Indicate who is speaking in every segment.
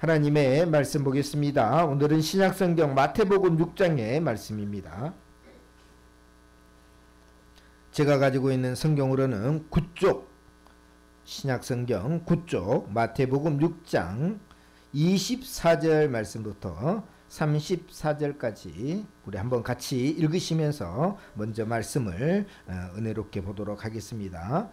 Speaker 1: 하나님의 말씀 보겠습니다. 오늘은 신약성경 마태복음 6장의 말씀입니다. 제가 가지고 있는 성경으로는 9쪽, 신약성경 9쪽 마태복음 6장 24절 말씀부터 34절까지 우리 한번 같이 읽으시면서 먼저 말씀을 은혜롭게 보도록 하겠습니다.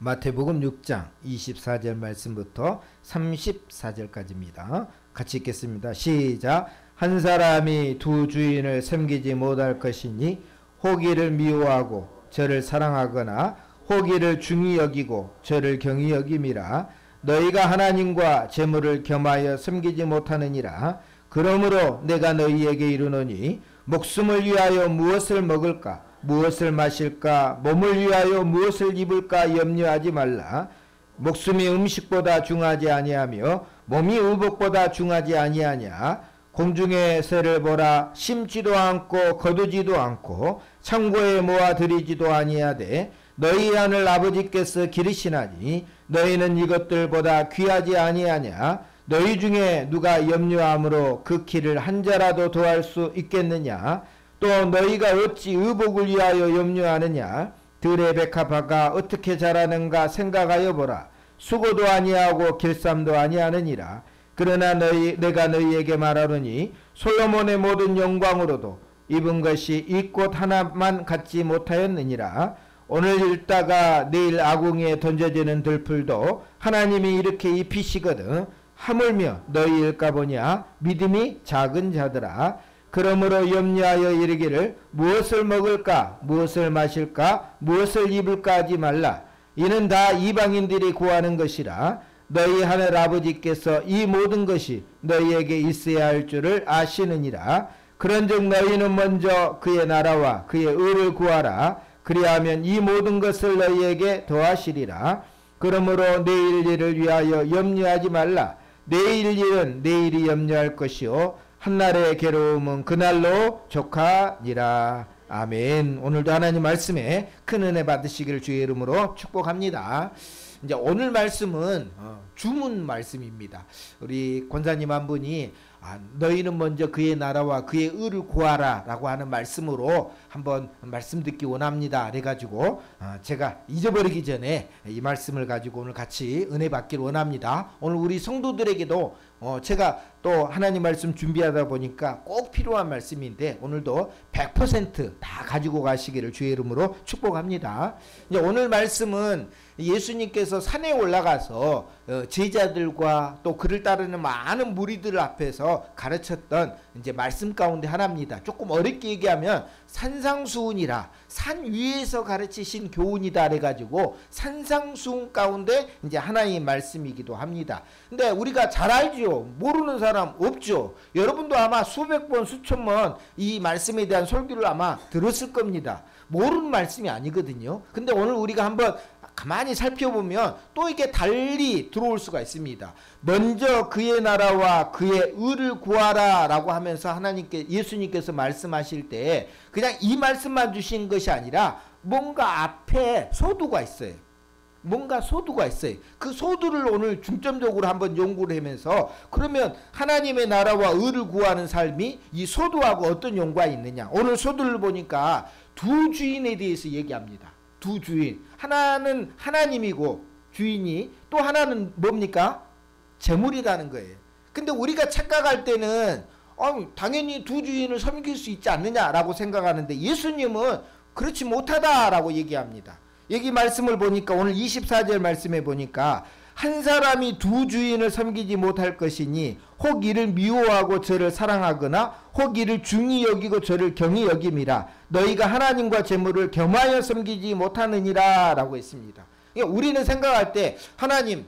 Speaker 1: 마태복음 6장 24절 말씀부터 34절까지입니다. 같이 읽겠습니다. 시작. 한 사람이 두 주인을 섬기지 못할 것이니 혹이를 미워하고 저를 사랑하거나 혹이를 중히 여기고 저를 경히 여김이라. 너희가 하나님과 재물을 겸하여 섬기지 못하느니라. 그러므로 내가 너희에게 이르노니 목숨을 위하여 무엇을 먹을까 무엇을 마실까 몸을 위하여 무엇을 입을까 염려하지 말라. 목숨이 음식보다 중하지 아니하며 몸이 의복보다 중하지 아니하냐. 공중의 새를 보라. 심지도 않고 거두지도 않고 창고에 모아 들이지도 아니하되 너희 하늘 아버지께서 기르시나니 너희는 이것들보다 귀하지 아니하냐. 너희 중에 누가 염려함으로 그 키를 한 자라도 더할 수 있겠느냐. 또 너희가 어찌 의복을 위하여 염려하느냐. 들의 백합화가 어떻게 자라는가 생각하여 보라. 수고도 아니하고 길쌈도 아니하느니라. 그러나 내가 너희에게 말하노니 솔로몬의 모든 영광으로도 입은 것이 이 꽃 하나만 갖지 못하였느니라. 오늘 읽다가 내일 아궁이에 던져지는 들풀도 하나님이 이렇게 입히시거든. 하물며 너희 일까 보냐. 믿음이 작은 자들아. 그러므로 염려하여 이르기를 무엇을 먹을까 무엇을 마실까 무엇을 입을까 하지 말라. 이는 다 이방인들이 구하는 것이라. 너희 하늘 아버지께서 이 모든 것이 너희에게 있어야 할 줄을 아시느니라. 그런즉 너희는 먼저 그의 나라와 그의 의를 구하라. 그리하면 이 모든 것을 너희에게 더하시리라. 그러므로 내일 일을 위하여 염려하지 말라. 내일 일은 내일이 염려할 것이요 한날의 괴로움은 그날로 족하니라. 아멘. 오늘도 하나님 말씀에 큰 은혜 받으시기를 주의 이름으로 축복합니다. 이제 오늘 말씀은 주문 말씀입니다. 우리 권사님 한 분이 너희는 먼저 그의 나라와 그의 의를 구하라 라고 하는 말씀으로 한번 말씀 듣기 원합니다. 그래가지고 제가 잊어버리기 전에 이 말씀을 가지고 오늘 같이 은혜 받기를 원합니다. 오늘 우리 성도들에게도 제가 또 하나님 말씀 준비하다 보니까 꼭 필요한 말씀인데 오늘도 100% 다 가지고 가시기를 주의 이름으로 축복합니다. 이제 오늘 말씀은 예수님께서 산에 올라가서 제자들과 또 그를 따르는 많은 무리들 앞에서 가르쳤던 이제 말씀 가운데 하나입니다. 조금 어렵게 얘기하면 산상수훈이라 산 위에서 가르치신 교훈이다 그래가지고 산상수훈 가운데 이제 하나의 말씀이기도 합니다. 근데 우리가 잘 알죠. 모르는 사람 없죠. 여러분도 아마 수백 번 수천 번 이 말씀에 대한 설교를 아마 들었을 겁니다. 모르는 말씀이 아니거든요. 근데 오늘 우리가 한번 가만히 살펴보면 또 이게 달리 들어올 수가 있습니다. 먼저 그의 나라와 그의 의를 구하라 라고 하면서 예수님께서 말씀하실 때 그냥 이 말씀만 주신 것이 아니라 뭔가 앞에 소두가 있어요. 뭔가 소두가 있어요. 그 소두를 오늘 중점적으로 한번 연구를 하면서 그러면 하나님의 나라와 의를 구하는 삶이 이 소두하고 어떤 연관가 있느냐. 오늘 소두를 보니까 두 주인에 대해서 얘기합니다. 두 주인. 하나는 하나님이고 주인이 또 하나는 뭡니까? 재물이라는 거예요. 근데 우리가 착각할 때는 당연히 두 주인을 섬길 수 있지 않느냐라고 생각하는데 예수님은 그렇지 못하다라고 얘기합니다. 여기 말씀을 보니까 오늘 24절 말씀에 보니까 한 사람이 두 주인을 섬기지 못할 것이니 혹 이를 미워하고 저를 사랑하거나 혹 이를 중히 여기고 저를 경히 여김이라. 너희가 하나님과 재물을 겸하여 섬기지 못하느니라 라고 했습니다. 그러니까 우리는 생각할 때 하나님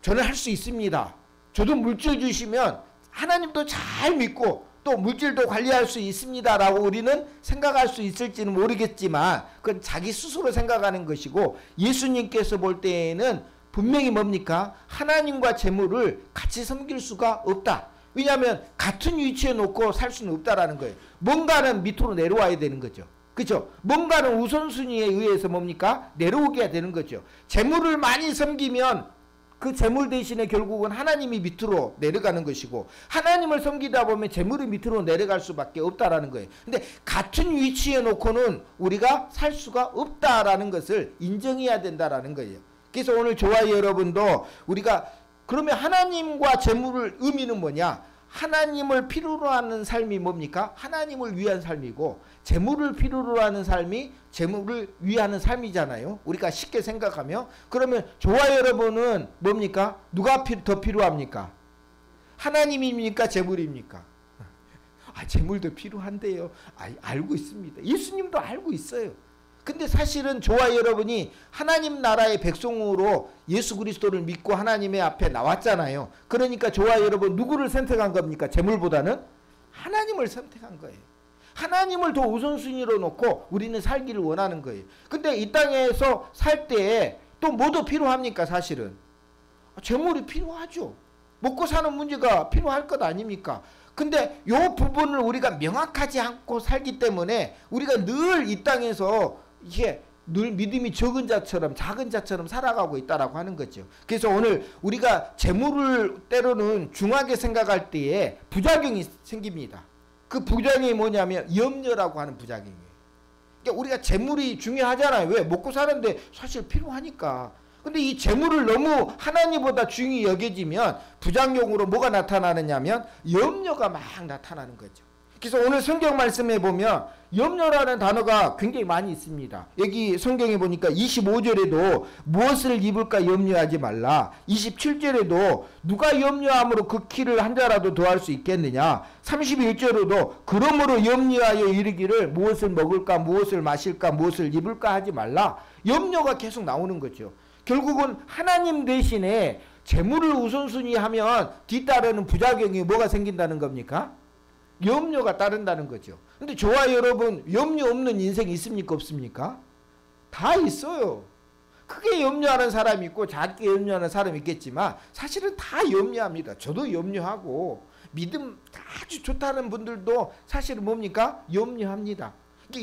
Speaker 1: 저는 할 수 있습니다. 저도 물질 주시면 하나님도 잘 믿고 또 물질도 관리할 수 있습니다 라고 우리는 생각할 수 있을지는 모르겠지만 그건 자기 스스로 생각하는 것이고 예수님께서 볼 때에는 분명히 뭡니까? 하나님과 재물을 같이 섬길 수가 없다. 왜냐하면 같은 위치에 놓고 살 수는 없다라는 거예요. 뭔가는 밑으로 내려와야 되는 거죠. 그렇죠? 뭔가는 우선순위에 의해서 뭡니까? 내려오게 되는 거죠. 재물을 많이 섬기면 그 재물 대신에 결국은 하나님이 밑으로 내려가는 것이고, 하나님을 섬기다 보면 재물이 밑으로 내려갈 수밖에 없다라는 거예요. 근데 같은 위치에 놓고는 우리가 살 수가 없다라는 것을 인정해야 된다라는 거예요. 그래서 오늘 조화 여러분도 우리가 그러면 하나님과 재물을 의미는 뭐냐? 하나님을 필요로 하는 삶이 뭡니까? 하나님을 위한 삶이고, 재물을 필요로 하는 삶이 재물을 위하는 삶이잖아요. 우리가 쉽게 생각하면. 그러면 조화 여러분은 뭡니까? 누가 더 필요합니까? 하나님입니까? 재물입니까? 재물도 필요한데요. 알고 있습니다. 예수님도 알고 있어요. 근데 사실은 조화 여러분이 하나님 나라의 백성으로 예수 그리스도를 믿고 하나님의 앞에 나왔잖아요. 그러니까 조화 여러분 누구를 선택한 겁니까? 재물보다는 하나님을 선택한 거예요. 하나님을 더 우선순위로 놓고 우리는 살기를 원하는 거예요. 근데 이 땅에서 살 때 또 뭐도 필요합니까? 사실은 재물이 필요하죠. 먹고 사는 문제가 필요할 것 아닙니까? 근데 이 부분을 우리가 명확하지 않고 살기 때문에 우리가 늘 이 땅에서 이게 늘 믿음이 적은 자처럼 작은 자처럼 살아가고 있다라고 하는 거죠. 그래서 오늘 우리가 재물을 때로는 중하게 생각할 때에 부작용이 생깁니다. 그 부작용이 뭐냐면 염려라고 하는 부작용이에요. 그러니까 우리가 재물이 중요하잖아요. 왜? 먹고 사는데 사실 필요하니까. 근데 이 재물을 너무 하나님보다 중히 여겨지면 부작용으로 뭐가 나타나느냐면 염려가 막 나타나는 거죠. 그래서 오늘 성경 말씀에 보면 염려라는 단어가 굉장히 많이 있습니다. 여기 성경에 보니까 25절에도 무엇을 입을까 염려하지 말라. 27절에도 누가 염려함으로 그 키를 한 자라도 더할 수 있겠느냐. 31절에도 그러므로 염려하여 이르기를 무엇을 먹을까 무엇을 마실까 무엇을 입을까 하지 말라. 염려가 계속 나오는 거죠. 결국은 하나님 대신에 재물을 우선순위하면 뒤따르는 부작용이 뭐가 생긴다는 겁니까? 염려가 따른다는 거죠. 근데 저와 여러분 염려 없는 인생이 있습니까? 없습니까? 다 있어요. 크게 염려하는 사람이 있고 작게 염려하는 사람이 있겠지만 사실은 다 염려합니다. 저도 염려하고 믿음 아주 좋다는 분들도 사실은 뭡니까? 염려합니다.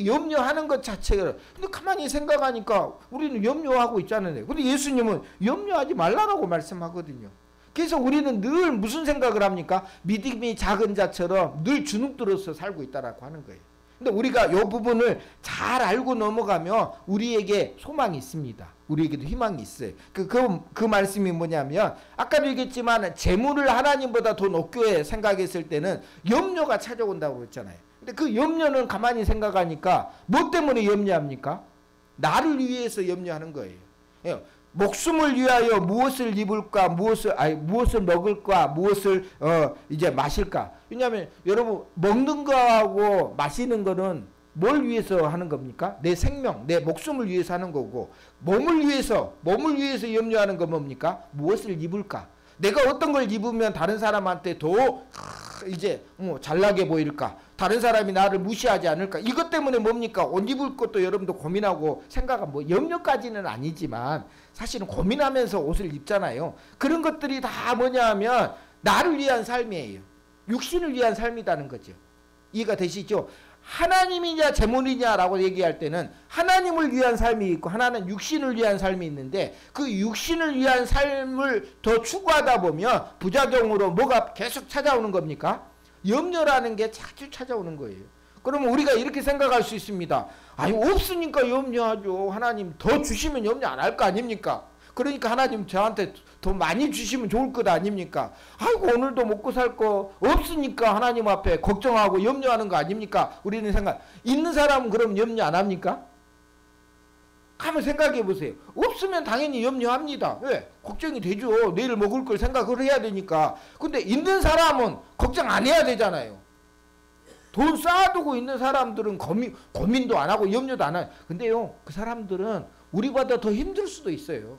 Speaker 1: 염려하는 것 자체가. 근데 가만히 생각하니까 우리는 염려하고 있잖아요. 근데 예수님은 염려하지 말라라고 말씀하거든요. 그래서 우리는 늘 무슨 생각을 합니까? 믿음이 작은 자처럼 늘 주눅들어서 살고 있다라고 하는 거예요. 근데 우리가 이 부분을 잘 알고 넘어가면 우리에게 소망이 있습니다. 우리에게도 희망이 있어요. 그 말씀이 뭐냐면 아까도 얘기했지만 재물을 하나님보다 더 높게 생각했을 때는 염려가 찾아온다고 했잖아요. 근데 그 염려는 가만히 생각하니까 뭐 때문에 염려합니까? 나를 위해서 염려하는 거예요. 목숨을 위하여 무엇을 입을까, 무엇을 먹을까, 무엇을 이제 마실까. 왜냐하면 여러분 먹는 거하고 마시는 거는 뭘 위해서 하는 겁니까? 내 생명, 내 목숨을 위해서 하는 거고, 몸을 위해서 염려하는 건 뭡니까? 무엇을 입을까? 내가 어떤 걸 입으면 다른 사람한테 더 이제 잘나게 보일까? 다른 사람이 나를 무시하지 않을까? 이것 때문에 뭡니까? 옷 입을 것도 여러분도 고민하고 생각하면 뭐 염려까지는 아니지만 사실은 고민하면서 옷을 입잖아요. 그런 것들이 다 뭐냐 하면 나를 위한 삶이에요. 육신을 위한 삶이라는 거죠. 이해가 되시죠? 하나님이냐 재물이냐라고 얘기할 때는 하나님을 위한 삶이 있고 하나는 육신을 위한 삶이 있는데 그 육신을 위한 삶을 더 추구하다 보면 부작용으로 뭐가 계속 찾아오는 겁니까? 염려라는 게 자주 찾아오는 거예요. 그러면 우리가 이렇게 생각할 수 있습니다. 아니 없으니까 염려하죠. 하나님 더 주시면 염려 안 할 거 아닙니까? 그러니까 하나님 저한테 더 많이 주시면 좋을 것 아닙니까? 아이고 오늘도 먹고 살 거 없으니까 하나님 앞에 걱정하고 염려하는 거 아닙니까? 우리는 생각 있는 사람은 그럼 염려 안 합니까? 한번 생각해 보세요. 없으면 당연히 염려합니다. 왜? 걱정이 되죠. 내일 먹을 걸 생각을 해야 되니까. 근데 있는 사람은 걱정 안 해야 되잖아요. 돈 쌓아두고 있는 사람들은 고민도 안 하고 염려도 안 해요. 근데요 그 사람들은 우리보다 더 힘들 수도 있어요.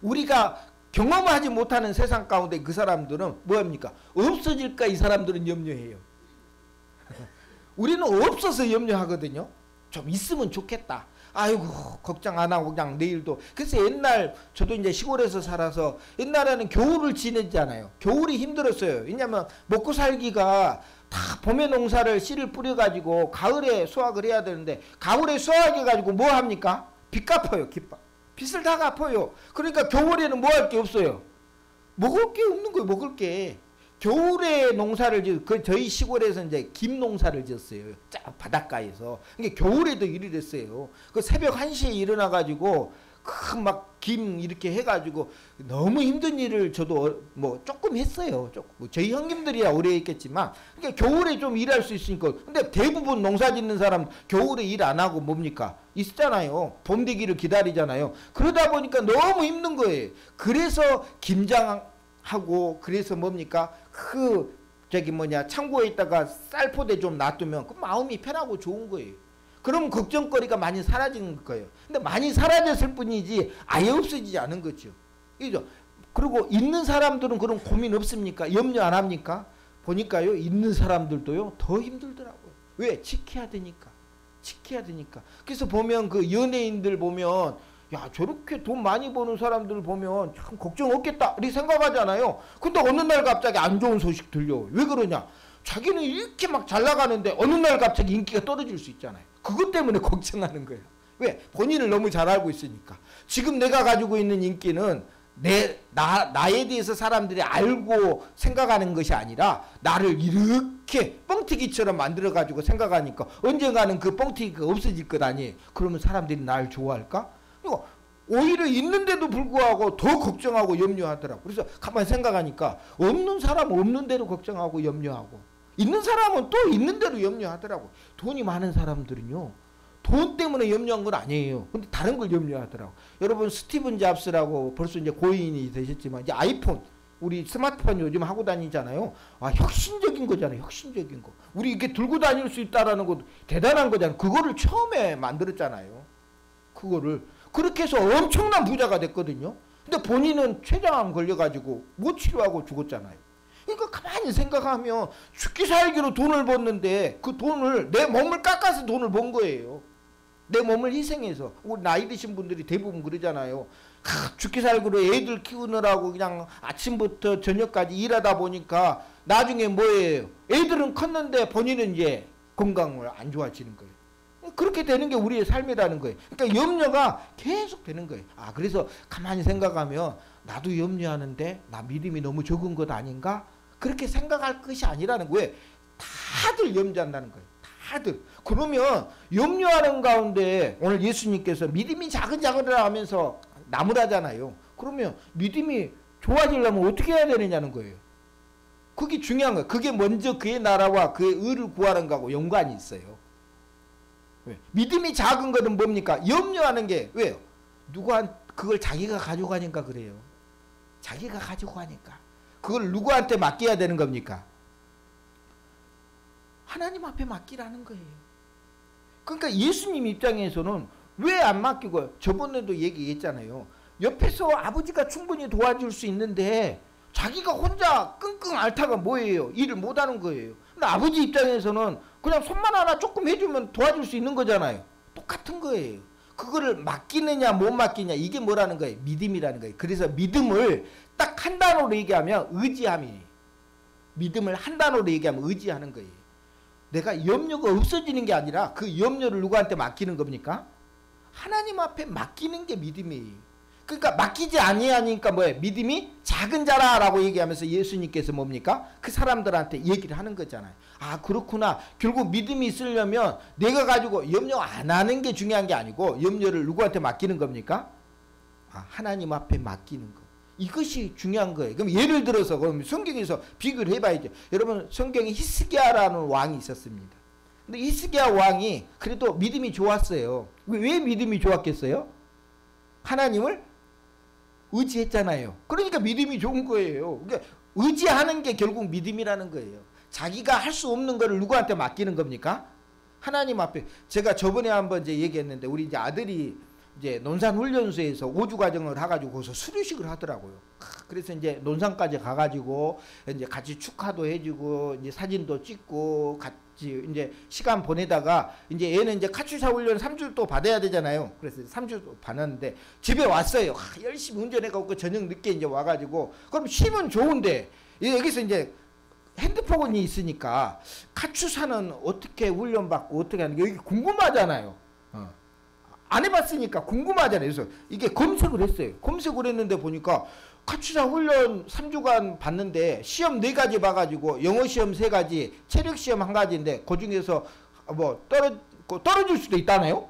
Speaker 1: 우리가 경험하지 못하는 세상 가운데 그 사람들은 뭐합니까? 없어질까 이 사람들은 염려해요. 우리는 없어서 염려하거든요. 좀 있으면 좋겠다. 아이고 걱정 안 하고 그냥 내일도. 그래서 옛날 저도 이제 시골에서 살아서 옛날에는 겨울을 지냈잖아요. 겨울이 힘들었어요. 왜냐면 먹고 살기가 다 봄에 농사를 씨를 뿌려가지고 가을에 수확을 해야 되는데 가을에 수확해가지고 뭐 합니까? 빚 갚아요. 빚을 다 갚아요. 그러니까 겨울에는 뭐 할 게 없어요. 먹을 게 없는 거예요. 먹을 게. 겨울에 농사를 저희 시골에서 이제 김 농사를 지었어요. 쫙 바닷가에서. 그러니까 겨울에도 일을 했어요. 그 새벽 1시에 일어나 가지고 그 막 김 이렇게 해가지고 너무 힘든 일을 저도 뭐 조금 했어요. 조금. 뭐 저희 형님들이야 오래 했겠지만, 그러니까 겨울에 좀 일할 수 있으니까. 근데 대부분 농사 짓는 사람 겨울에 일 안 하고 뭡니까? 있잖아요. 봄 되기를 기다리잖아요. 그러다 보니까 너무 힘든 거예요. 그래서 김장하고, 그래서 뭡니까? 창고에 있다가 쌀포대 좀 놔두면 그 마음이 편하고 좋은 거예요. 그럼 걱정거리가 많이 사라지는 거예요. 근데 많이 사라졌을 뿐이지 아예 없어지지 않은 거죠. 그죠? 그리고 있는 사람들은 그런 고민 없습니까? 염려 안 합니까? 보니까요, 있는 사람들도요, 더 힘들더라고요. 왜? 지켜야 되니까. 지켜야 되니까. 그래서 보면 그 연예인들 보면, 야, 저렇게 돈 많이 버는 사람들 보면 참 걱정 없겠다 이렇게 생각하잖아요. 근데 어느 날 갑자기 안 좋은 소식 들려요. 왜 그러냐? 자기는 이렇게 막 잘 나가는데 어느 날 갑자기 인기가 떨어질 수 있잖아요. 그것 때문에 걱정하는 거예요. 왜? 본인을 너무 잘 알고 있으니까. 지금 내가 가지고 있는 인기는 나에 대해서 사람들이 알고 생각하는 것이 아니라 나를 이렇게 뻥튀기처럼 만들어가지고 생각하니까 언젠가는 그 뻥튀기가 없어질 것 아니에요. 그러면 사람들이 나를 좋아할까? 오히려 있는데도 불구하고 더 걱정하고 염려하더라고. 그래서 가만히 생각하니까 없는 사람은 없는 대로 걱정하고 염려하고, 있는 사람은 또 있는 대로 염려하더라고. 돈이 많은 사람들은요, 돈 때문에 염려한 건 아니에요. 근데 다른 걸 염려하더라고. 여러분, 스티븐 잡스라고 벌써 이제 고인이 되셨지만, 이제 아이폰, 우리 스마트폰 요즘 하고 다니잖아요. 아, 혁신적인 거잖아요. 혁신적인 거. 우리 이렇게 들고 다닐 수 있다라는 것도 대단한 거잖아요. 그거를 처음에 만들었잖아요. 그거를. 그렇게 해서 엄청난 부자가 됐거든요. 근데 본인은 췌장암 걸려가지고 못 치료하고 죽었잖아요. 그러니까 가만히 생각하면 죽기 살기로 돈을 벌는데 그 돈을, 내 몸을 깎아서 돈을 번 거예요. 내 몸을 희생해서. 우리 나이 드신 분들이 대부분 그러잖아요. 죽기 살기로 애들 키우느라고 그냥 아침부터 저녁까지 일하다 보니까 나중에 뭐예요? 애들은 컸는데 본인은 이제 건강을 안 좋아지는 거예요. 그렇게 되는 게 우리의 삶이라는 거예요. 그러니까 염려가 계속 되는 거예요. 아, 그래서 가만히 생각하면 나도 염려하는데 나 믿음이 너무 적은 것 아닌가? 그렇게 생각할 것이 아니라는 거예요. 다들 염려한다는 거예요. 다들. 그러면 염려하는 가운데 오늘 예수님께서 믿음이 작은 하면서 나무라잖아요. 그러면 믿음이 좋아지려면 어떻게 해야 되느냐는 거예요. 그게 중요한 거예요. 그게 먼저 그의 나라와 그의 의를 구하는 거하고 연관이 있어요. 왜? 믿음이 작은 거는 뭡니까? 염려하는 게 왜요? 그걸 자기가 가지고 가니까 그래요. 자기가 가지고 가니까. 그걸 누구한테 맡겨야 되는 겁니까? 하나님 앞에 맡기라는 거예요. 그러니까 예수님 입장에서는 왜 안 맡기고, 저번에도 얘기했잖아요. 옆에서 아버지가 충분히 도와줄 수 있는데 자기가 혼자 끙끙 앓다가 뭐예요? 일을 못하는 거예요. 근데 아버지 입장에서는 그냥 손만 하나 조금 해주면 도와줄 수 있는 거잖아요. 똑같은 거예요. 그거를 맡기느냐 못 맡기냐, 이게 뭐라는 거예요? 믿음이라는 거예요. 그래서 믿음을 딱 한 단어로 얘기하면 의지함이에요. 믿음을 한 단어로 얘기하면 의지하는 거예요. 내가 염려가 없어지는 게 아니라 그 염려를 누구한테 맡기는 겁니까? 하나님 앞에 맡기는 게 믿음이에요. 그러니까 맡기지 아니하니까 뭐예요? 믿음이 작은 자라라고 얘기하면서 예수님께서 뭡니까? 그 사람들한테 얘기를 하는 거잖아요. 아, 그렇구나. 결국 믿음이 있으려면 내가 가지고 염려 안 하는 게 중요한 게 아니고 염려를 누구한테 맡기는 겁니까? 아, 하나님 앞에 맡기는 거. 이것이 중요한 거예요. 그럼 예를 들어서 그럼 성경에서 비교를 해봐야죠. 여러분, 성경에 히스기야라는 왕이 있었습니다. 근데 히스기야 왕이 그래도 믿음이 좋았어요. 왜 믿음이 좋았겠어요? 하나님을 의지했잖아요. 그러니까 믿음이 좋은 거예요. 그러니까 의지하는 게 결국 믿음이라는 거예요. 자기가 할 수 없는 거를 누구한테 맡기는 겁니까? 하나님 앞에. 제가 저번에 한번 이제 얘기했는데, 우리 이제 아들이 이제 논산훈련소에서 5주 과정을 해가지고 거기서 수료식을 하더라고요. 그래서 이제 논산까지 가가지고 이제 같이 축하도 해주고 이제 사진도 찍고 같이 이제 시간 보내다가 이제 얘는 이제 카츄사 훈련 3주 또 받아야 되잖아요. 그래서 3주 또 받았는데 집에 왔어요. 열심히 운전해가고 저녁 늦게 이제 와가지고, 그럼 쉬면 좋은데 여기서 이제 핸드폰이 있으니까 카츄사는 어떻게 훈련받고 어떻게 하는 게 여기 궁금하잖아요. 안 해봤으니까 궁금하잖아요. 그래서 이게 검색을 했어요. 검색을 했는데 보니까 카츠사 훈련 3주간 봤는데 시험 4가지 봐가지고 영어 시험 3가지, 체력 시험 1가지인데 그 중에서 뭐 떨어질 수도 있다네요.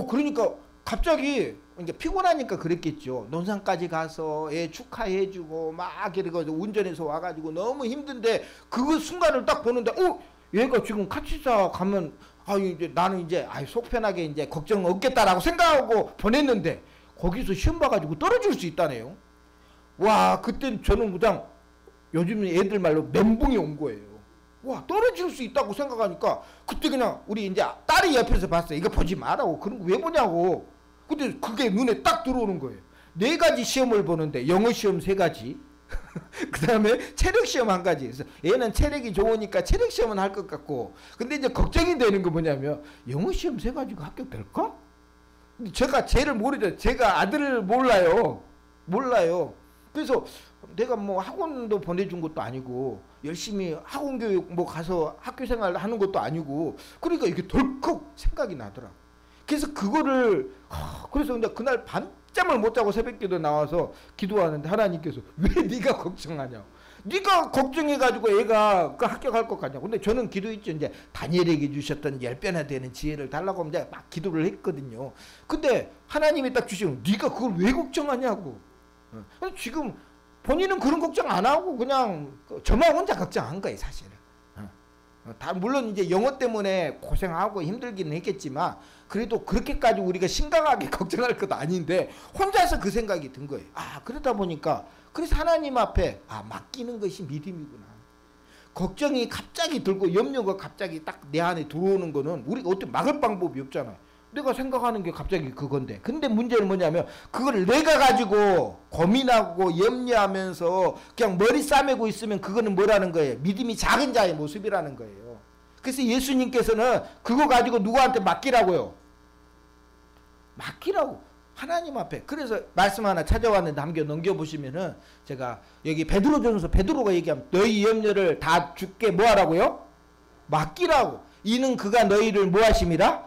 Speaker 1: 그러니까 갑자기 이제 피곤하니까 그랬겠죠. 논산까지 가서 애 축하해주고 막 이러고 운전해서 와가지고 너무 힘든데 그 순간을 딱 보는데 얘가 지금 카츠사 가면 이제 나는 이제 속 편하게 이제 걱정 없겠다라고 생각하고 보냈는데 거기서 시험 봐가지고 떨어질 수 있다네요. 와, 그때 저는 그냥 요즘 애들 말로 멘붕이 온 거예요. 와, 떨어질 수 있다고 생각하니까 그때 그냥 우리 이제 딸이 옆에서 봤어요. 이거 보지 말라고. 그런 거 왜 보냐고. 근데 그게 눈에 딱 들어오는 거예요. 4가지 시험을 보는데 영어 시험 3가지 그 다음에 체력 시험 1가지. 그래서 얘는 체력이 좋으니까 체력 시험은 할 것 같고, 근데 이제 걱정이 되는 거 뭐냐면 영어 시험 3가지가 합격될까? 근데 제가 쟤를 모르죠. 제가 아들을 몰라요. 그래서 내가 뭐 학원도 보내준 것도 아니고 열심히 학원 교육 뭐 가서 학교 생활 하는 것도 아니고, 그러니까 이게 덜컥 생각이 나더라. 그래서 그거를 그래서 근데 그날 밤잠을 못 자고 새벽기도 나와서 기도하는데 하나님께서 왜 네가 걱정하냐? 네가 걱정해가지고 애가 그 합격할 것 같냐? 근데 저는 기도했죠. 이제 다니엘에게 주셨던 10배나 되는 지혜를 달라고 하면 이제 막 기도를 했거든요. 근데 하나님이 딱 주시면 네가 그걸 왜 걱정하냐고. 지금 본인은 그런 걱정 안 하고 그냥 저만 혼자 걱정한 거예요, 사실은. 다 물론 이제 영어 때문에 고생하고 힘들기는 했겠지만 그래도 그렇게까지 우리가 심각하게 걱정할 것도 아닌데 혼자서 그 생각이 든 거예요. 그러다 보니까 그래서 하나님 앞에 맡기는 것이 믿음이구나. 걱정이 갑자기 들고 염려가 갑자기 딱 내 안에 들어오는 거는 우리가 어떻게 막을 방법이 없잖아요. 내가 생각하는 게 갑자기 그건데, 근데 문제는 뭐냐면 그걸 내가 가지고 고민하고 염려하면서 그냥 머리 싸매고 있으면 그거는 뭐라는 거예요? 믿음이 작은 자의 모습이라는 거예요. 그래서 예수님께서는 그거 가지고 누구한테 맡기라고요? 맡기라고. 하나님 앞에. 그래서 말씀 하나 찾아왔는데 한번 넘겨보시면은 제가 여기 베드로전서 베드로가 얘기하면 너희 염려를 다 주께 뭐 하라고요? 맡기라고. 이는 그가 너희를 뭐 하심이라?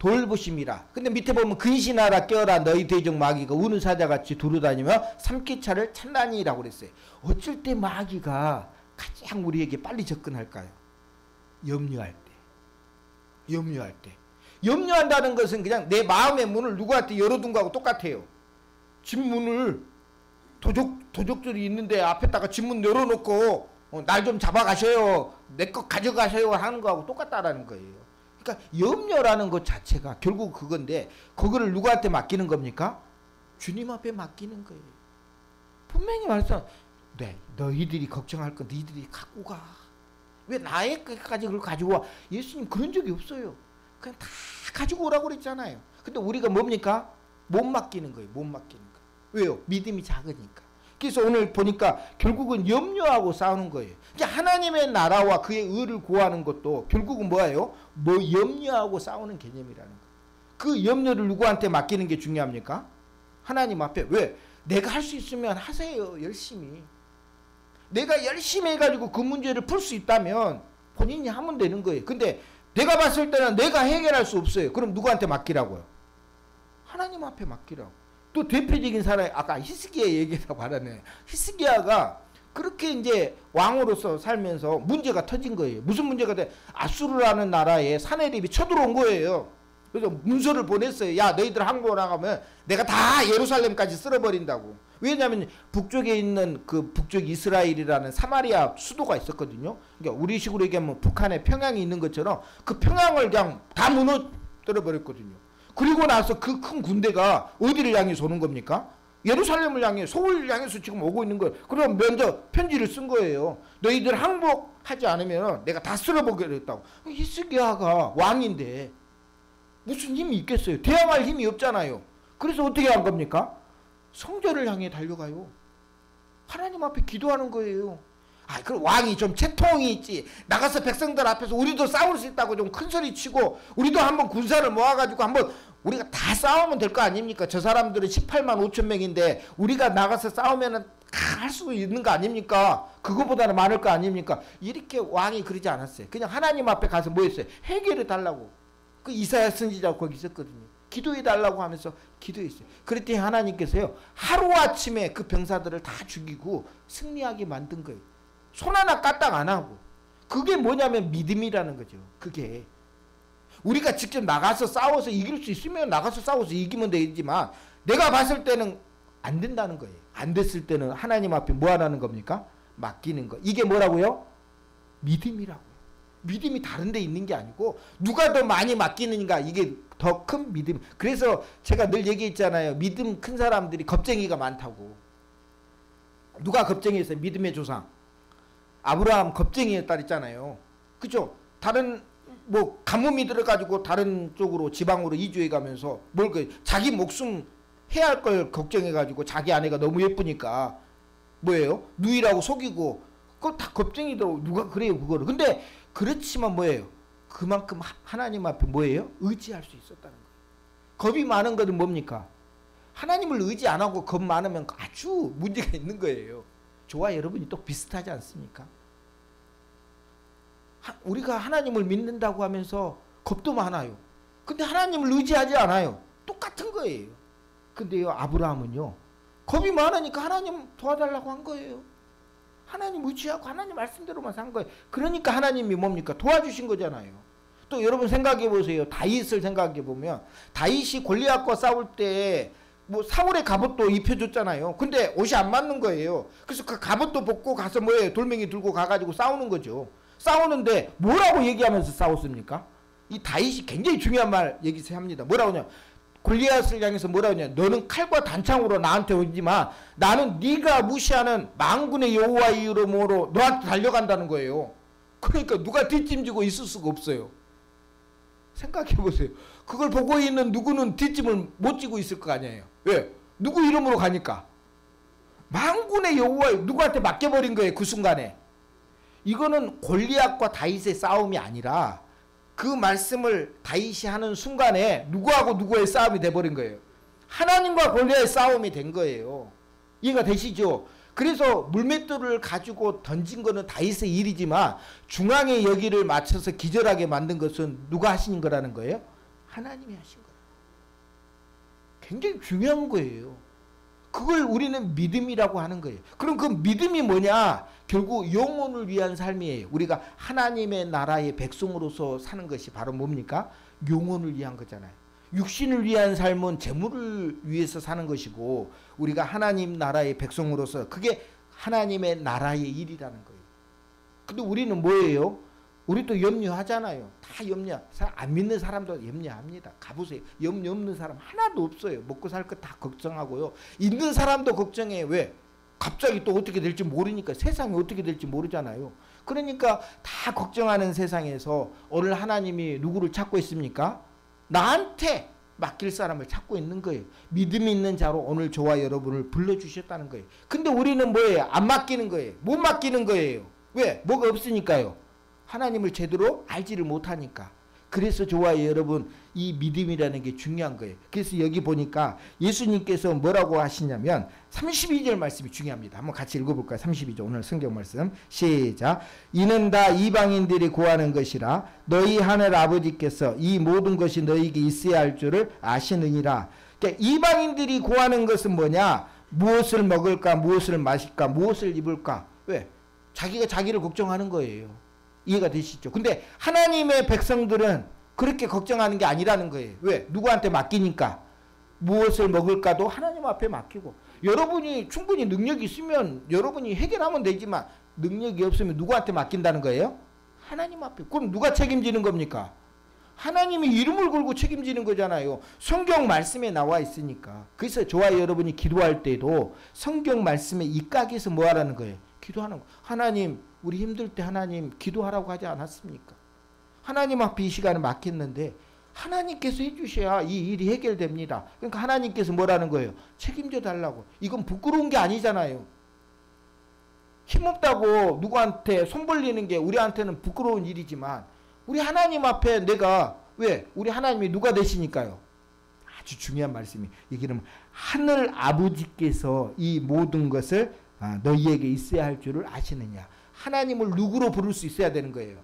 Speaker 1: 돌보심이라. 근데 밑에 보면 근신하라 깨어라 너희 대적 마귀가 우는 사자같이 두루다니며 삼키차를 찾나니라고 그랬어요. 어쩔 때 마귀가 가장 우리에게 빨리 접근할까요? 염려할 때. 염려한다는 것은 그냥 내 마음의 문을 누구한테 열어둔 거하고 똑같아요. 집 문을 도적들이 있는데 앞에다가 집 문 열어놓고 날 좀 잡아가셔요, 내 것 가져가셔요 하는 거하고 똑같다라는 거예요. 그러니까 염려라는 것 자체가 결국 그건데 그거를 누구한테 맡기는 겁니까? 주님 앞에 맡기는 거예요. 분명히 말씀, 너희들이 걱정할 거 너희들이 갖고 가. 왜 나의 것까지 그걸 가지고 와? 예수님 그런 적이 없어요. 그냥 다 가지고 오라고 그랬잖아요. 근데 우리가 뭡니까? 못 맡기는 거예요. 왜요? 믿음이 작으니까. 그래서 오늘 보니까 결국은 염려하고 싸우는 거예요. 그러니까 하나님의 나라와 그의 의를 구하는 것도 결국은 뭐예요? 염려하고 싸우는 개념이라는 거예요. 그 염려를 누구한테 맡기는 게 중요합니까? 하나님 앞에. 왜? 내가 할 수 있으면 하세요. 열심히. 내가 열심히 해가지고 그 문제를 풀 수 있다면 본인이 하면 되는 거예요. 근데 내가 봤을 때는 내가 해결할 수 없어요. 그럼 누구한테 맡기라고요? 하나님 앞에 맡기라고. 또 대표적인 사람이 아까 히스기야 얘기해서 말하네. 히스기야가 그렇게 이제 왕으로서 살면서 문제가 터진 거예요. 무슨 문제가 돼? 아수르라는 나라에 사내립이 쳐들어온 거예요. 그래서 문서를 보냈어요. 야, 너희들 항복 나가면 내가 다 예루살렘까지 쓸어버린다고. 왜냐하면 북쪽에 있는 그 북쪽 이스라엘이라는 사마리아 수도가 있었거든요. 그러니까 우리 식으로 얘기하면 북한에 평양이 있는 것처럼 그 평양을 그냥 다 무너뜨려 버렸거든요. 그리고 나서 그 큰 군대가 어디를 향해서 오는 겁니까? 예루살렘을 향해, 서울을 향해서 지금 오고 있는 거예요. 그럼 먼저 편지를 쓴 거예요. 너희들 항복하지 않으면 내가 다 쓸어버리겠다고. 히스기야가 왕인데 무슨 힘이 있겠어요? 대항할 힘이 없잖아요. 그래서 어떻게 한 겁니까? 성전을 향해 달려가요. 하나님 앞에 기도하는 거예요. 그럼 왕이 좀 채통이 있지. 나가서 백성들 앞에서 우리도 싸울 수 있다고 좀 큰 소리 치고 우리도 한번 군사를 모아가지고 한번 우리가 다 싸우면 될 거 아닙니까? 저 사람들은 18만 5천 명인데 우리가 나가서 싸우면은 할 수 있는 거 아닙니까? 그거보다는 많을 거 아닙니까? 이렇게 왕이 그러지 않았어요. 그냥 하나님 앞에 가서 뭐 했어요? 해결해 달라고. 그 이사야 선지자가 거기 있었거든요. 기도해 달라고 하면서 기도했어요. 그랬더니 하나님께서요 하루아침에 그 병사들을 다 죽이고 승리하게 만든 거예요. 손 하나 까딱 안 하고. 그게 뭐냐면 믿음이라는 거죠. 그게 우리가 직접 나가서 싸워서 이길 수 있으면 나가서 싸워서 이기면 되지만 내가 봤을 때는 안 된다는 거예요. 안 됐을 때는 하나님 앞에 뭐 하라는 겁니까? 맡기는 거. 이게 뭐라고요? 믿음이라고요. 믿음이 다른 데 있는 게 아니고 누가 더 많이 맡기는가 이게 더 큰 믿음. 그래서 제가 늘 얘기했잖아요. 믿음 큰 사람들이 겁쟁이가 많다고. 누가 겁쟁이였어요? 믿음의 조상 아브라함 겁쟁이였다 그랬잖아요. 그죠? 다른 뭐 가뭄이 들어가지고 다른 쪽으로 지방으로 이주해 가면서 뭘 자기 목숨 해야 할 걸 걱정해 가지고 자기 아내가 너무 예쁘니까 뭐예요? 누이라고 속이고 그거 다 겁쟁이더라고. 누가 그래요 그거를. 근데 그렇지만 뭐예요? 그만큼 하나님 앞에 뭐예요? 의지할 수 있었다는 거예요. 겁이 많은 것은 뭡니까? 하나님을 의지 안 하고 겁 많으면 아주 문제가 있는 거예요. 저와 여러분이 또 비슷하지 않습니까? 우리가 하나님을 믿는다고 하면서 겁도 많아요. 근데 하나님을 의지하지 않아요. 똑같은 거예요. 근데요 아브라함은요 겁이 많으니까 하나님 도와달라고 한 거예요. 하나님 의지하고 하나님 말씀대로만 산 거예요. 그러니까 하나님이 뭡니까? 도와주신 거잖아요. 또 여러분 생각해 보세요. 다윗을 생각해 보면 다윗이 골리앗과 싸울 때 뭐 사울의 갑옷도 입혀줬잖아요. 근데 옷이 안 맞는 거예요. 그래서 그 갑옷도 벗고 가서 뭐예요? 돌멩이 들고 가가지고 싸우는 거죠. 싸우는데 뭐라고 얘기하면서 싸웠습니까? 이 다윗이 굉장히 중요한 말 얘기합니다. 뭐라고 하냐? 골리앗을 향해서 뭐라고 하냐? 너는 칼과 단창으로 나한테 오지만 나는 네가 무시하는 만군의 여호와의 이름으로 너한테 달려간다는 거예요. 그러니까 누가 뒷짐지고 있을 수가 없어요. 생각해 보세요. 그걸 보고 있는 누구는 뒷짐을 못 지고 있을 거 아니에요. 왜? 누구 이름으로 가니까. 만군의 여호와 누구한테 맡겨버린 거예요. 그 순간에. 이거는 골리앗과 다윗의 싸움이 아니라 그 말씀을 다윗이 하는 순간에 누구하고 누구의 싸움이 돼버린 거예요. 하나님과 골리앗의 싸움이 된 거예요. 이해가 되시죠? 그래서 물맷돌을 가지고 던진 거는 다윗의 일이지만 중앙에 여기를 맞춰서 기절하게 만든 것은 누가 하신 거라는 거예요? 하나님이 하신 거예요. 굉장히 중요한 거예요. 그걸 우리는 믿음이라고 하는 거예요. 그럼 그 믿음이 뭐냐? 결국 영혼을 위한 삶이에요. 우리가 하나님의 나라의 백성으로서 사는 것이 바로 뭡니까? 영혼을 위한 거잖아요. 육신을 위한 삶은 재물을 위해서 사는 것이고 우리가 하나님 나라의 백성으로서 그게 하나님의 나라의 일이라는 거예요. 근데 우리는 뭐예요? 우리도 염려하잖아요. 다 염려. 안 믿는 사람도 염려합니다. 가보세요. 염려 없는 사람 하나도 없어요. 먹고 살 거 다 걱정하고요. 있는 사람도 걱정해요. 왜? 갑자기 또 어떻게 될지 모르니까. 세상이 어떻게 될지 모르잖아요. 그러니까 다 걱정하는 세상에서 오늘 하나님이 누구를 찾고 있습니까? 나한테 맡길 사람을 찾고 있는 거예요. 믿음이 있는 자로 오늘 저와 여러분을 불러주셨다는 거예요. 근데 우리는 뭐예요? 안 맡기는 거예요. 못 맡기는 거예요. 왜? 뭐가 없으니까요. 하나님을 제대로 알지를 못하니까. 그래서 저와 여러분 이 믿음이라는 게 중요한 거예요. 그래서 여기 보니까 예수님께서 뭐라고 하시냐면 32절 말씀이 중요합니다. 한번 같이 읽어볼까요? 32절 오늘 성경 말씀 시작. 이는 다 이방인들이 구하는 것이라 너희 하늘 아버지께서 이 모든 것이 너희에게 있어야 할 줄을 아시느니라. 그러니까 이방인들이 구하는 것은 뭐냐? 무엇을 먹을까? 무엇을 마실까? 무엇을 입을까? 왜? 자기가 자기를 걱정하는 거예요. 이해가 되시죠? 근데 하나님의 백성들은 그렇게 걱정하는 게 아니라는 거예요. 왜? 누구한테 맡기니까. 무엇을 먹을까도 하나님 앞에 맡기고. 여러분이 충분히 능력이 있으면 여러분이 해결하면 되지만 능력이 없으면 누구한테 맡긴다는 거예요? 하나님 앞에. 그럼 누가 책임지는 겁니까? 하나님이 이름을 걸고 책임지는 거잖아요. 성경 말씀에 나와 있으니까. 그래서 저와 여러분이 기도할 때도 성경 말씀에 입각해서 뭐 하라는 거예요? 기도하는 거. 하나님 우리 힘들 때 하나님 기도하라고 하지 않았습니까? 하나님 앞에 이 시간을 맡겼는데 하나님께서 해주셔야 이 일이 해결됩니다. 그러니까 하나님께서 뭐라는 거예요? 책임져 달라고. 이건 부끄러운 게 아니잖아요. 힘없다고 누구한테 손 벌리는 게 우리한테는 부끄러운 일이지만 우리 하나님 앞에 내가 왜? 우리 하나님이 누가 되시니까요? 아주 중요한 말씀이 얘기는 하늘 아버지께서 이 모든 것을 너희에게 있어야 할 줄을 아시느냐. 하나님을 누구로 부를 수 있어야 되는 거예요?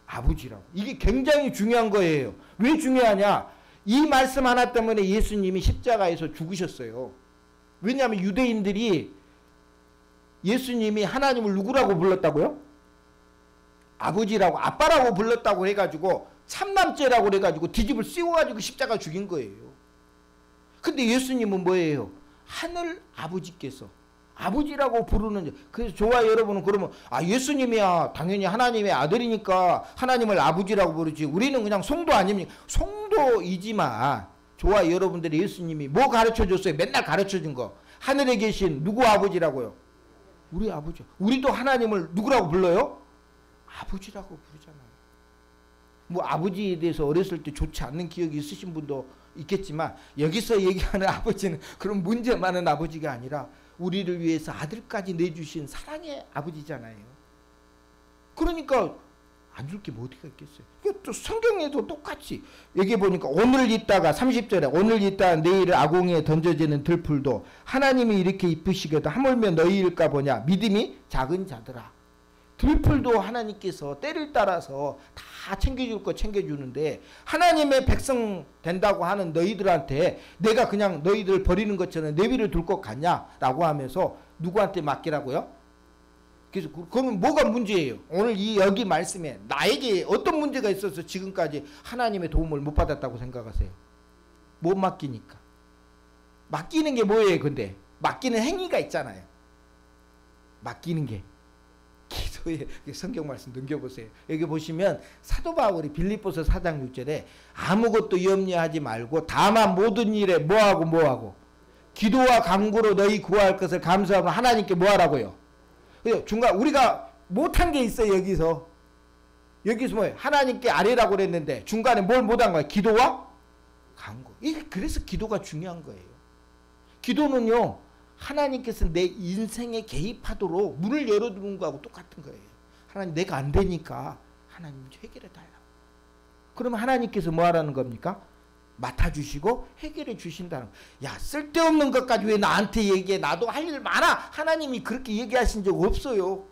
Speaker 1: 아버지라고. 이게 굉장히 중요한 거예요. 왜 중요하냐? 이 말씀 하나 때문에 예수님이 십자가에서 죽으셨어요. 왜냐하면 유대인들이 예수님이 하나님을 누구라고 불렀다고요? 아버지라고, 아빠라고 불렀다고 해가지고 참남죄라고 해가지고 뒤집을 씌워가지고 십자가 죽인 거예요. 근데 예수님은 뭐예요? 하늘 아버지께서 아버지라고 부르는. 그래서 저와 여러분은 그러면 예수님이야 당연히 하나님의 아들이니까 하나님을 아버지라고 부르지, 우리는 그냥 성도 아닙니까? 성도이지만 저와 여러분들이 예수님이 뭐 가르쳐줬어요? 맨날 가르쳐준 거, 하늘에 계신 누구 아버지라고요? 우리 아버지. 우리도 하나님을 누구라고 불러요? 아버지라고 부르잖아요. 뭐 아버지에 대해서 어렸을 때 좋지 않는 기억이 있으신 분도 있겠지만, 여기서 얘기하는 아버지는 그런 문제 많은 아버지가 아니라 우리를 위해서 아들까지 내주신 사랑의 아버지잖아요. 그러니까 안 줄 게 뭐 어디가 있겠어요. 또 성경에도 똑같이 여기 보니까 오늘 있다가 30절에 오늘 있다가 내일 아궁이에 던져지는 들풀도 하나님이 이렇게 이쁘시게도 하물며 너희일까 보냐. 믿음이 작은 자들아. 들풀도 하나님께서 때를 따라서 다 챙겨줄 거 챙겨주는데, 하나님의 백성 된다고 하는 너희들한테 내가 그냥 너희들 버리는 것처럼 내비를 둘 것 같냐라고 하면서 누구한테 맡기라고요? 그래서 그러면 뭐가 문제예요? 오늘 이 여기 말씀에 나에게 어떤 문제가 있어서 지금까지 하나님의 도움을 못 받았다고 생각하세요? 못 맡기니까. 맡기는 게 뭐예요? 근데 맡기는 행위가 있잖아요. 맡기는 게 기도에, 성경 말씀 넘겨보세요. 여기 보시면 사도 바울이 빌립보서 4장 6절에 아무것도 염려하지 말고 다만 모든 일에 뭐하고 기도와 간구로 너희 구할 것을 감사하면 하나님께 뭐하라고요? 중간 우리가 못한 게 있어요. 여기서 뭐예요? 하나님께 아뢰라고 그랬는데 중간에 뭘 못한 거예요? 기도와 간구. 그래서 기도가 중요한 거예요. 기도는요, 하나님께서 내 인생에 개입하도록 문을 열어두는 거하고 똑같은 거예요. 하나님 내가 안 되니까 하나님 해결해 달라고. 그러면 하나님께서 뭐 하라는 겁니까? 맡아주시고 해결해 주신다는 거예요. 야, 쓸데없는 것까지 왜 나한테 얘기해? 나도 할 일 많아. 하나님이 그렇게 얘기하신 적 없어요.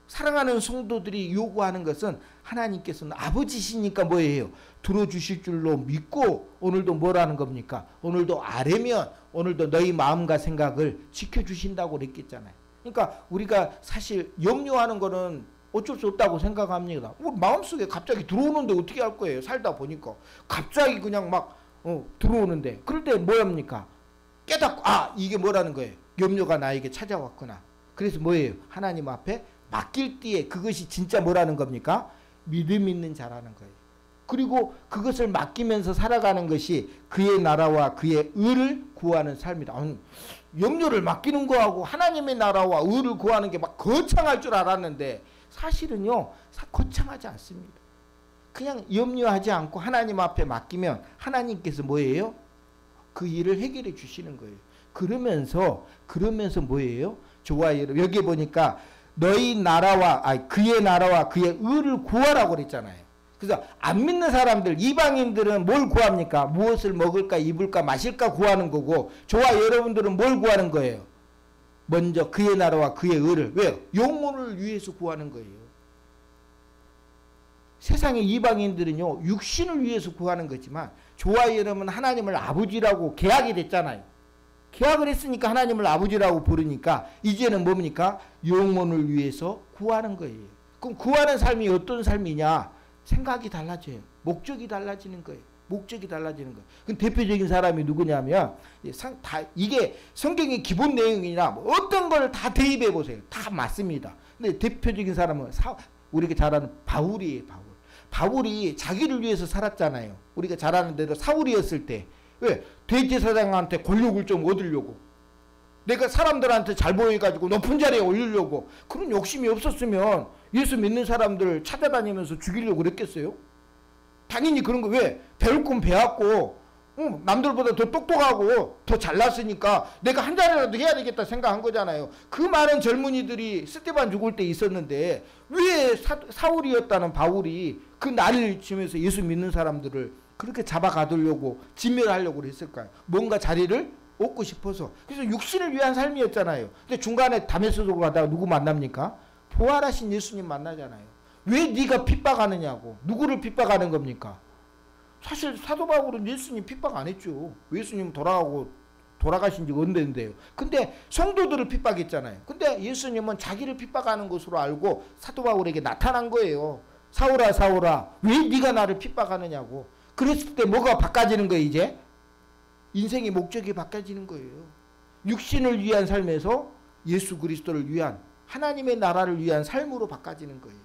Speaker 1: 사랑하는 성도들이 요구하는 것은 하나님께서는 아버지시니까 뭐예요? 들어주실 줄로 믿고 오늘도 뭐라는 겁니까? 오늘도 아뢰면 오늘도 너희 마음과 생각을 지켜주신다고 그랬겠잖아요. 그러니까 우리가 사실 염려하는 거는 어쩔 수 없다고 생각합니다. 마음속에 갑자기 들어오는데 어떻게 할 거예요? 살다 보니까 갑자기 그냥 막 들어오는데, 그럴 때 뭐합니까? 깨닫고 이게 뭐라는 거예요? 염려가 나에게 찾아왔구나. 그래서 뭐예요? 하나님 앞에 맡길 때에 그것이 진짜 뭐라는 겁니까? 믿음 있는 자라는 거예요. 그리고 그것을 맡기면서 살아가는 것이 그의 나라와 그의 의를 구하는 삶이다. 염려를 맡기는 거하고 하나님의 나라와 의를 구하는 게 막 거창할 줄 알았는데 사실은요, 거창하지 않습니다. 그냥 염려하지 않고 하나님 앞에 맡기면 하나님께서 뭐예요? 그 일을 해결해 주시는 거예요. 그러면서 뭐예요? 좋아요. 여기 보니까 너희 나라와 그의 나라와 그의 의를 구하라고 그랬잖아요. 그래서 안 믿는 사람들, 이방인들은 뭘 구합니까? 무엇을 먹을까, 입을까, 마실까 구하는 거고, 저와 여러분들은 뭘 구하는 거예요? 먼저 그의 나라와 그의 의를. 왜요? 영혼을 위해서 구하는 거예요. 세상의 이방인들은요, 육신을 위해서 구하는 거지만 저와 여러분은 하나님을 아버지라고 계약이 됐잖아요. 계약을 했으니까 하나님을 아버지라고 부르니까 이제는 뭡니까? 영혼을 위해서 구하는 거예요. 그럼 구하는 삶이 어떤 삶이냐? 생각이 달라져요. 목적이 달라지는 거예요. 목적이 달라지는 거예요. 그럼 대표적인 사람이 누구냐면, 이게 성경의 기본 내용이나 어떤 걸 다 대입해 보세요. 다 맞습니다. 근데 대표적인 사람은 우리가 잘 아는 바울이에요. 바울이 자기를 위해서 살았잖아요. 우리가 잘 아는 대로 사울이었을 때. 왜? 대제사장한테 권력을 좀 얻으려고. 내가 사람들한테 잘 보여가지고 높은 자리에 올리려고. 그런 욕심이 없었으면 예수 믿는 사람들 찾아다니면서 죽이려고 그랬겠어요? 당연히 그런 거. 왜? 배울 건 배웠고 남들보다 더 똑똑하고 더 잘났으니까 내가 한 자리라도 해야 되겠다 생각한 거잖아요. 그 많은 젊은이들이 스데반 죽을 때 있었는데 왜 사울이었다는 바울이 그 난리를 치면서 예수 믿는 사람들을 그렇게 잡아가두려고 진멸하려고 했을까요? 뭔가 자리를 얻고 싶어서. 그래서 육신을 위한 삶이었잖아요. 근데 중간에 다메섹으로 가다가 누구 만납니까? 부활하신 예수님 만나잖아요. 왜 네가 핍박하느냐고. 누구를 핍박하는 겁니까? 사실 사도 바울은 예수님 핍박 안 했죠. 예수님 돌아가신 지 언젠데요. 근데 성도들을 핍박했잖아요. 근데 예수님은 자기를 핍박하는 것으로 알고 사도 바울에게 나타난 거예요. 사울아 사울아 왜 네가 나를 핍박하느냐고. 그랬을 때 뭐가 바꿔지는 거예요. 이제 인생의 목적이 바꿔지는 거예요. 육신을 위한 삶에서 예수 그리스도를 위한 하나님의 나라를 위한 삶으로 바꿔지는 거예요.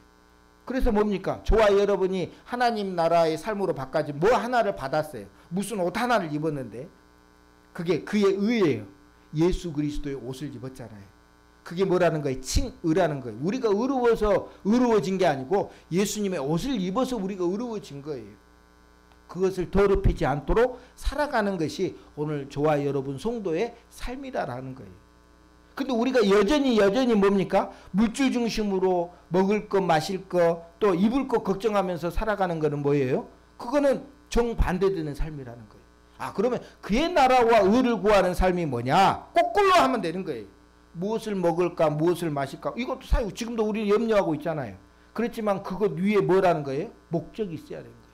Speaker 1: 그래서 뭡니까? 저와 여러분이 하나님 나라의 삶으로 바꿔진 뭐 하나를 받았어요. 무슨 옷 하나를 입었는데 그게 그의 의예요. 예수 그리스도의 옷을 입었잖아요. 그게 뭐라는 거예요? 칭의라는 거예요. 우리가 의로워서 의로워진 게 아니고 예수님의 옷을 입어서 우리가 의로워진 거예요. 그것을 더럽히지 않도록 살아가는 것이 오늘 저와 여러분 성도의 삶이다라는 거예요. 근데 우리가 여전히 뭡니까? 물질 중심으로 먹을 것, 마실 것, 또 입을 것 걱정하면서 살아가는 거는 뭐예요? 그거는 정반대되는 삶이라는 거예요. 아, 그러면 그의 나라와 의를 구하는 삶이 뭐냐? 거꾸로 하면 되는 거예요. 무엇을 먹을까, 무엇을 마실까? 이것도 사실 지금도 우리 염려하고 있잖아요. 그렇지만 그것 위에 뭐라는 거예요? 목적이 있어야 되는 거예요.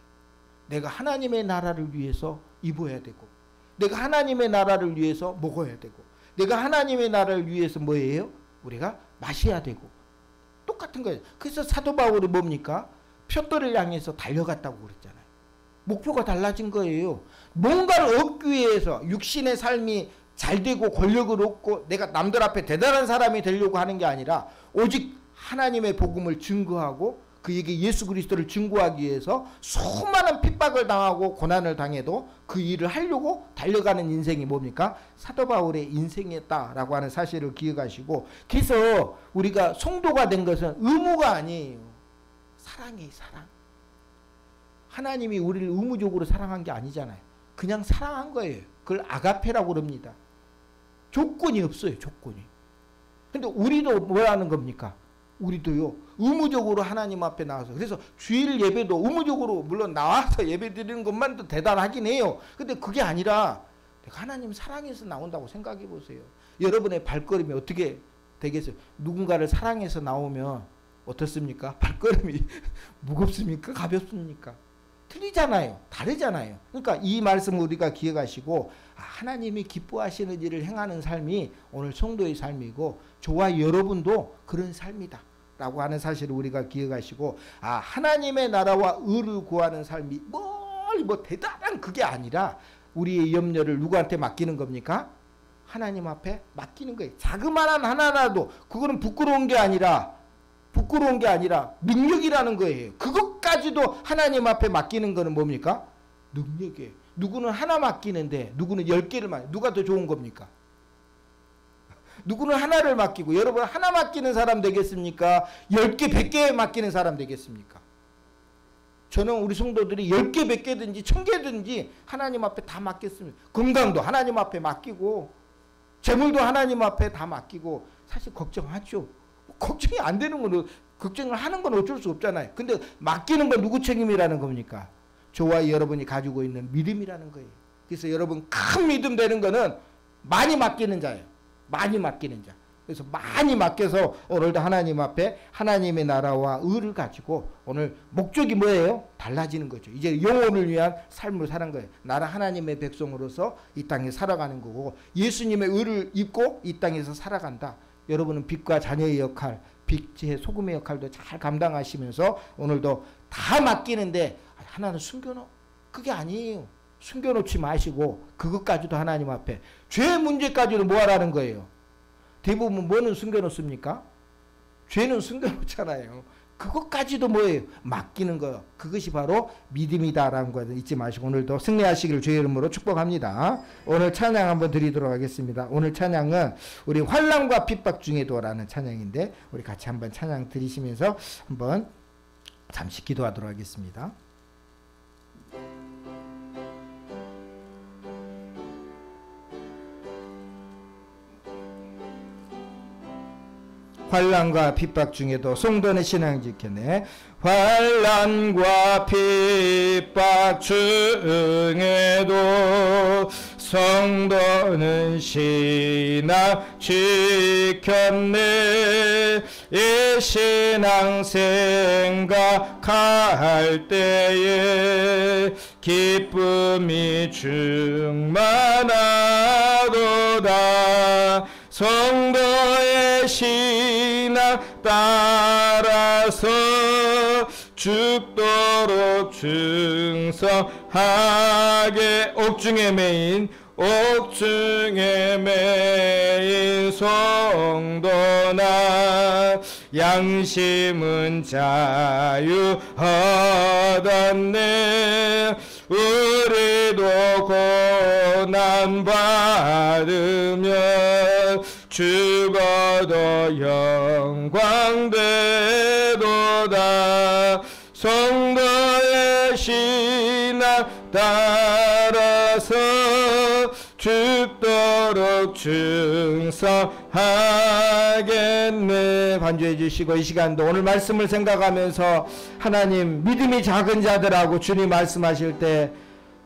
Speaker 1: 내가 하나님의 나라를 위해서 입어야 되고, 내가 하나님의 나라를 위해서 먹어야 되고, 내가 하나님의 나라를 위해서 뭐예요? 우리가 마셔야 되고. 똑같은 거예요. 그래서 사도 바울이 뭡니까? 표대를 향해서 달려갔다고 그랬잖아요. 목표가 달라진 거예요. 뭔가를 얻기 위해서 육신의 삶이 잘 되고 권력을 얻고 내가 남들 앞에 대단한 사람이 되려고 하는 게 아니라 오직 하나님의 복음을 증거하고 그에게 예수 그리스도를 증거하기 위해서 수많은 핍박을 당하고 고난을 당해도 그 일을 하려고 달려가는 인생이 뭡니까? 사도 바울의 인생이었다라고 하는 사실을 기억하시고, 그래서 우리가 성도가 된 것은 의무가 아니에요. 사랑이에요. 사랑. 하나님이 우리를 의무적으로 사랑한 게 아니잖아요. 그냥 사랑한 거예요. 그걸 아가페라고 그럽니다. 조건이 없어요. 조건이. 근데 우리도 뭐 하는 겁니까? 우리도요, 의무적으로 하나님 앞에 나와서, 그래서 주일 예배도 의무적으로 물론 나와서 예배 드리는 것만도 대단하긴 해요. 근데 그게 아니라 내가 하나님 사랑해서 나온다고 생각해 보세요. 여러분의 발걸음이 어떻게 되겠어요? 누군가를 사랑해서 나오면 어떻습니까? 발걸음이 무겁습니까? 가볍습니까? 틀리잖아요. 다르잖아요. 그러니까 이 말씀을 우리가 기억하시고, 하나님이 기뻐하시는 일을 행하는 삶이 오늘 성도의 삶이고 저와 여러분도 그런 삶이다 라고 하는 사실을 우리가 기억하시고, 하나님의 나라와 의를 구하는 삶이 뭐 대단한 그게 아니라 우리의 염려를 누구한테 맡기는 겁니까? 하나님 앞에 맡기는 거예요. 자그마한 하나라도 그거는 부끄러운 게 아니라 능력이라는 거예요. 그것까지도 하나님 앞에 맡기는 거는 뭡니까? 능력이에요. 누구는 하나 맡기는데 누구는 10개를 맡기는, 누가 더 좋은 겁니까? 누구는 하나를 맡기고, 여러분 하나 맡기는 사람 되겠습니까? 10개, 100개 맡기는 사람 되겠습니까? 저는 우리 성도들이 10개, 100개든지 1000개든지 하나님 앞에 다 맡겼습니다. 건강도 하나님 앞에 맡기고, 재물도 하나님 앞에 다 맡기고, 사실 걱정하죠. 걱정이 안 되는 거는, 걱정을 하는 건 어쩔 수 없잖아요. 근데 맡기는 건 누구 책임이라는 겁니까? 저와 여러분이 가지고 있는 믿음이라는 거예요. 그래서 여러분 큰 믿음 되는 거는 많이 맡기는 자예요. 많이 맡기는 자. 그래서 많이 맡겨서 오늘도 하나님 앞에 하나님의 나라와 의를 가지고 오늘 목적이 뭐예요? 달라지는 거죠. 이제 영혼을 위한 삶을 사는 거예요. 나라 하나님의 백성으로서 이 땅에 살아가는 거고, 예수님의 의를 입고 이 땅에서 살아간다. 여러분은 빛과 자녀의 역할, 빛의 소금의 역할도 잘 감당하시면서 오늘도 다 맡기는데 하나는 숨겨놓, 그게 아니에요. 숨겨놓지 마시고 그것까지도 하나님 앞에, 죄 문제까지도 뭐 하라는 거예요? 대부분 뭐는 숨겨놓습니까? 죄는 숨겨놓잖아요. 그것까지도 뭐예요? 맡기는 거예요. 그것이 바로 믿음이다라는 거 잊지 마시고 오늘도 승리하시기를 주의 이름으로 축복합니다. 오늘 찬양 한번 드리도록 하겠습니다. 오늘 찬양은 우리 환난과 핍박 중에도라는 찬양인데, 우리 같이 한번 찬양 드리시면서 한번 잠시 기도하도록 하겠습니다. 환난과 핍박 중에도 성도는 신앙 지켰네. 환난과 핍박 중에도 성도는 신앙 지켰네. 이 신앙 생각할 때에 기쁨이 충만하도다. 성도의 신앙 따라서 죽도록 충성하게. 옥중에 매인 성도나 양심은 자유 얻었네. 우리도 고난 받으며 죽어도 영광 되도다. 성도의 신앙 따라서 죽도록 충성하겠네. 반주해 주시고 이 시간도 오늘 말씀을 생각하면서 하나님, 믿음이 작은 자들하고 주님 말씀하실 때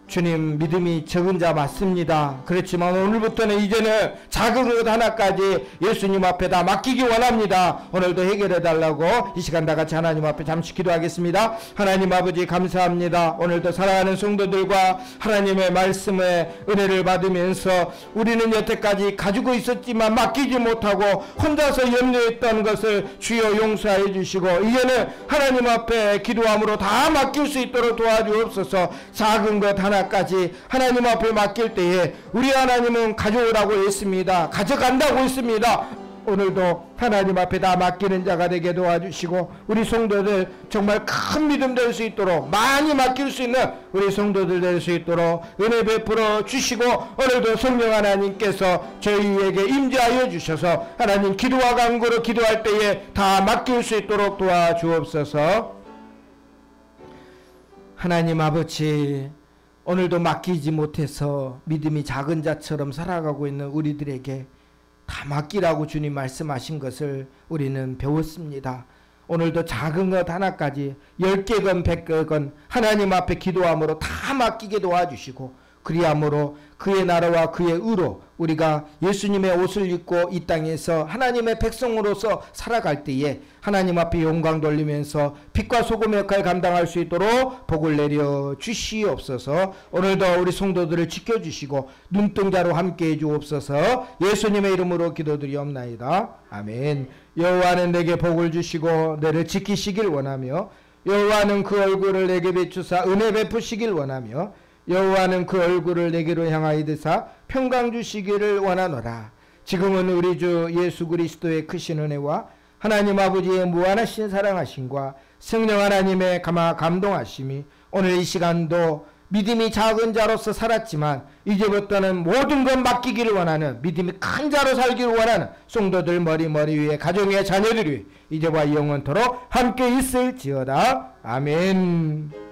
Speaker 1: 주님, 믿음이 적은 자 맞습니다. 그렇지만 오늘부터는 이제는 작은 것 하나까지 예수님 앞에 다 맡기기 원합니다. 오늘도 해결해 달라고 이 시간 다 같이 하나님 앞에 잠시 기도하겠습니다. 하나님 아버지 감사합니다. 오늘도 사랑하는 성도들과 하나님의 말씀의 은혜를 받으면서 우리는 여태까지 가지고 있었지만 맡기지 못하고 혼자서 염려했던 것을 주여 용서해 주시고 이제는 하나님 앞에 기도함으로 다 맡길 수 있도록 도와주옵소서. 작은 것 하나까지 하나님 앞에 맡길 때에 우리 하나님은 가져오라고 했습니다. 가져간다고 했습니다. 오늘도 하나님 앞에 다 맡기는 자가 되게 도와주시고 우리 성도들 정말 큰 믿음 될 수 있도록 많이 맡길 수 있는 우리 성도들 될 수 있도록 은혜 베풀어 주시고 오늘도 성령 하나님께서 저희에게 임재하여 주셔서 하나님 기도와 간구로 기도할 때에 다 맡길 수 있도록 도와주옵소서. 하나님 아버지, 오늘도 맡기지 못해서 믿음이 작은 자처럼 살아가고 있는 우리들에게 다 맡기라고 주님 말씀하신 것을 우리는 배웠습니다. 오늘도 작은 것 하나까지 10개건 100개건 하나님 앞에 기도함으로 다 맡기게 도와주시고 그리함으로 그의 나라와 그의 의로 우리가 예수님의 옷을 입고 이 땅에서 하나님의 백성으로서 살아갈 때에 하나님 앞에 영광 돌리면서 빛과 소금의 역할을 감당할 수 있도록 복을 내려 주시옵소서. 오늘도 우리 성도들을 지켜주시고 눈동자로 함께해 주옵소서. 예수님의 이름으로 기도드리옵나이다. 아멘. 여호와는 내게 복을 주시고 너를 지키시길 원하며 여호와는 그 얼굴을 내게 비추사 은혜 베푸시길 원하며 여호와는 그 얼굴을 내게로 향하이드사 평강 주시기를 원하노라. 지금은 우리 주 예수 그리스도의 크신 은혜와 하나님 아버지의 무한하신 사랑하심과 성령 하나님의 감동하심이 오늘 이 시간도 믿음이 작은 자로서 살았지만 이제부터는 모든 것 맡기기를 원하는 믿음이 큰 자로 살기를 원하는 성도들 머리 위에 가정의 자녀들 위에 이제와 영원토록 함께 있을지어다. 아멘.